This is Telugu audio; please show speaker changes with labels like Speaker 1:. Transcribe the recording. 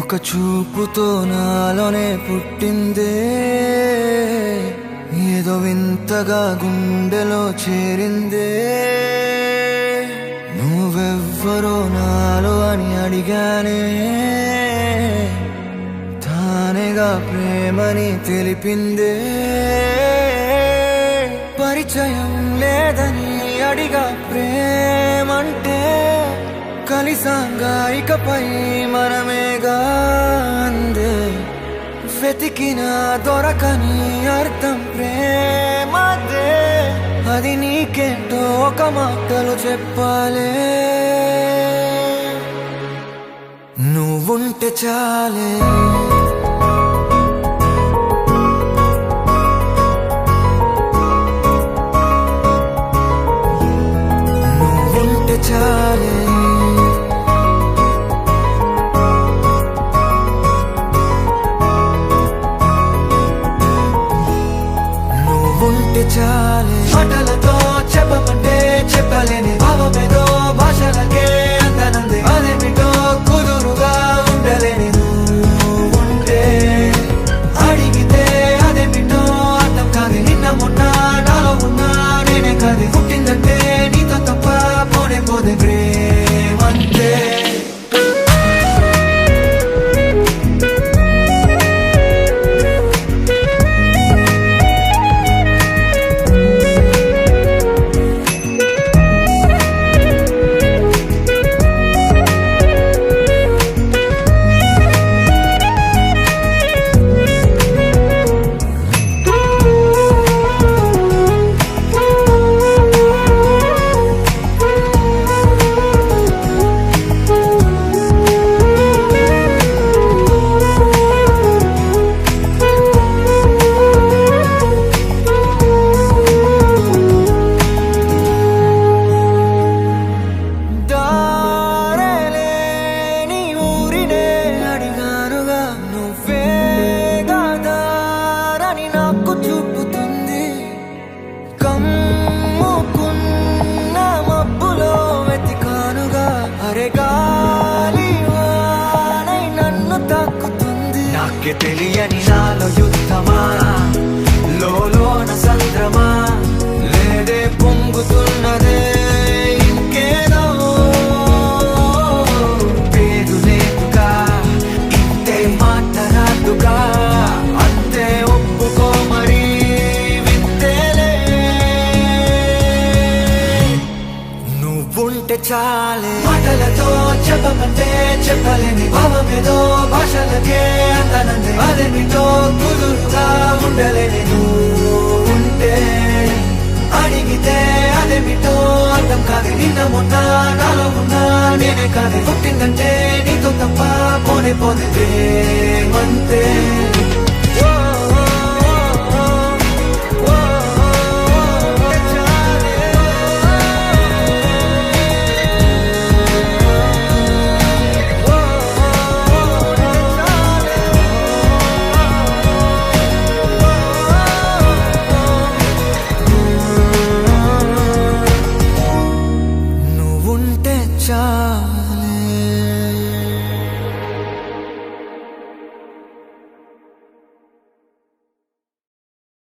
Speaker 1: ఒక చూపుతో నాలోనే పుట్టిందే, ఏదో వింతగా గుండెలో చేరిందే. నువ్వెవ్వరో నాలో అని అడిగానే, తానేగా ప్రేమని తెలిపిందే. పరిచయం లేదని అడిగా ప్రేమంటే, కలిసాంగా ఇకపై మనమేగా అందే. వెతికిన దొరకని అర్థం ప్రేమదే, అది నీకేంటో ఒక మాటలు చెప్పాలే. నువ్వుంటే చాలే, నువ్వుంటే చాలే, నువ్వుంటే చాలే. మాటలతో చెప్పమంటే చెప్పలేని భావమేదో భాషలకే అందనంది. అదేమిటో కుదురుగా ఉండలేని నువ్వుంటే, అడిగితే అదేమిటో అర్థం కాదు. నిన్న మొన్న నాలో ఉన్నా నేనే కాదు. పుట్టిందంటే నీతో తప్ప పోనే పోదే ప్రేమంతే. నాకే తెలియని నాలో యుద్ధమా, లోన సంద్రమా, లేదే పొంగుతున్నదే ఇంకేదో. పేరు లేదుగా, ఇంతే మాట రాదుగా, అంతే ఒప్పుకో మరి వింతేలే. నువ్వుంటే చాలే, మాటలతో చెప్పమంటే చెప్పలేని భావమేదో భాషలకే అందనంది. అదేమిటో కుదురుగా ఉండలేని నువ్వుంటే, అడిగితే అదేమిటో అర్థం కాదు. నిన్న మొన్న నాలో ఉన్నా నేనే కాదు. పుట్టిందంటే నీతో తప్ప పోనే పోదే ప్రేమంతే.